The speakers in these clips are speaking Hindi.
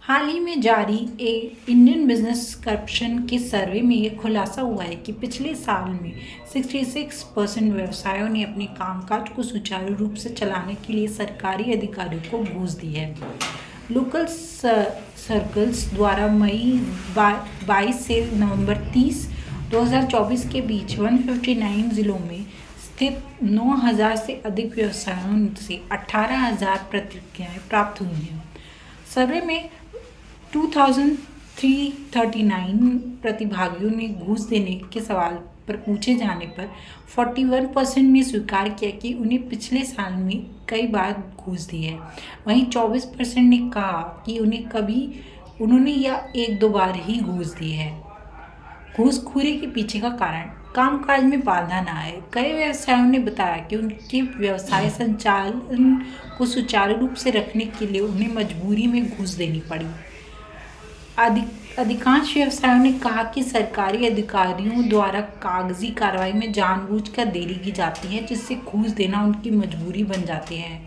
हाल ही में जारी इंडियन बिजनेस करप्शन के सर्वे में ये खुलासा हुआ है कि पिछले साल में 66% व्यवसायों ने अपने कामकाज को सुचारू रूप से चलाने के लिए सरकारी अधिकारियों को घूस दी है। लोकल सर्कल्स द्वारा मई 22 से नवंबर 30, 2024 के बीच 159 जिलों में स्थित 9,000 से अधिक व्यवसायों से 18,000 प्रतिक्रियाएं प्राप्त हुई हैं। सर्वे में 2339 प्रतिभागियों ने घूस देने के सवाल पर पूछे जाने पर 41% ने स्वीकार किया कि उन्हें पिछले साल में कई बार घूस दी है। वहीं 24% ने कहा कि उन्होंने या एक दो बार ही घूस दी है। घूसखोरी के पीछे का कारण कामकाज में बाधा न आए। कई व्यवसायों ने बताया कि उनके व्यवसाय संचालन को सुचारू रूप से रखने के लिए उन्हें मजबूरी में घूस देनी पड़ी। अधिकांश व्यवसायों ने कहा कि सरकारी अधिकारियों द्वारा कागजी कार्रवाई में जानबूझकर देरी की जाती है, जिससे घूस देना उनकी मजबूरी बन जाती है।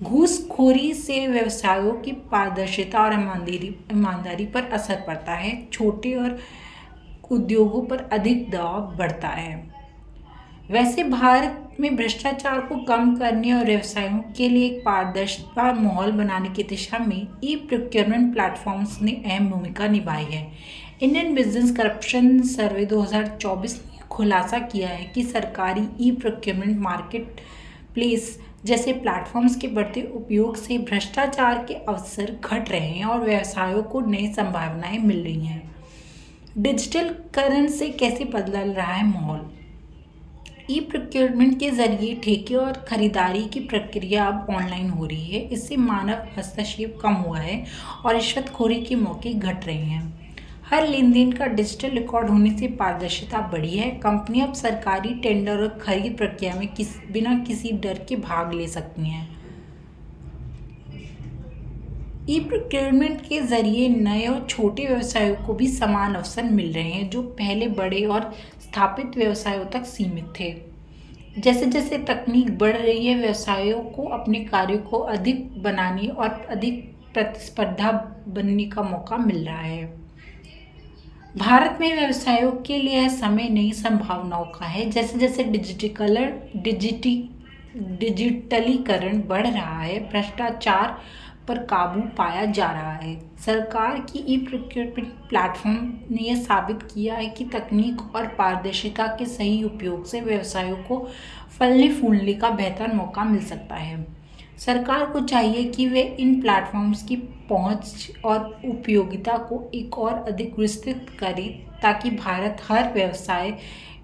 घूसखोरी से व्यवसायों की पारदर्शिता और ईमानदारी पर असर पड़ता है। छोटे और उद्योगों पर अधिक दबाव बढ़ता है। वैसे भारत में भ्रष्टाचार को कम करने और व्यवसायों के लिए एक पारदर्शिता माहौल बनाने की दिशा में ई प्रोक्योरमेंट प्लेटफॉर्म्स ने अहम भूमिका निभाई है। इंडियन बिजनेस करप्शन सर्वे 2024 ने खुलासा किया है कि सरकारी ई प्रोक्योरमेंट मार्केट प्लेस जैसे प्लेटफॉर्म्स के बढ़ते उपयोग से भ्रष्टाचार के अवसर घट रहे हैं और व्यवसायों को नई संभावनाएं मिल रही हैं। डिजिटलीकरण से कैसे बदल रहा है माहौल? ई प्रोक्योरमेंट के जरिए ठेके और खरीदारी की प्रक्रिया अब ऑनलाइन हो रही है। इससे मानव हस्तक्षेप कम हुआ है और रिश्वतखोरी के मौके घट रहे हैं। हर लेन देन का डिजिटल रिकॉर्ड होने से पारदर्शिता बढ़ी है। कंपनियां अब सरकारी टेंडर और खरीद प्रक्रिया में बिना किसी डर के भाग ले सकती हैं। ई प्रोक्योरमेंट के जरिए नए और छोटे व्यवसायों को भी समान अवसर मिल रहे हैं, जो पहले बड़े और स्थापित व्यवसायों तक सीमित थे। जैसे जैसे तकनीक बढ़ रही है, व्यवसायों को अपने कार्यों को अधिक बनाने और अधिक प्रतिस्पर्धा बनने का मौका मिल रहा है। भारत में व्यवसायों के लिए यह समय नई संभावनाओं का है। जैसे जैसे डिजिटलीकरण बढ़ रहा है, भ्रष्टाचार पर काबू पाया जा रहा है। सरकार की ई प्रोक्योरमेंट प्लेटफॉर्म ने यह साबित किया है कि तकनीक और पारदर्शिता के सही उपयोग से व्यवसायों को फलने फूलने का बेहतर मौका मिल सकता है। सरकार को चाहिए कि वे इन प्लेटफॉर्म्स की पहुंच और उपयोगिता को एक और अधिक विस्तृत करे, ताकि भारत हर व्यवसाय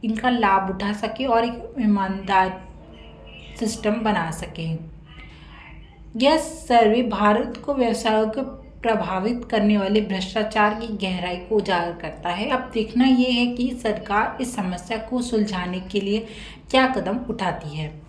इनका लाभ उठा सके और एक ईमानदार सिस्टम बना सके। यह सर्वे भारत को व्यवसायों को प्रभावित करने वाले भ्रष्टाचार की गहराई को उजागर करता है। अब देखना यह है कि सरकार इस समस्या को सुलझाने के लिए क्या कदम उठाती है।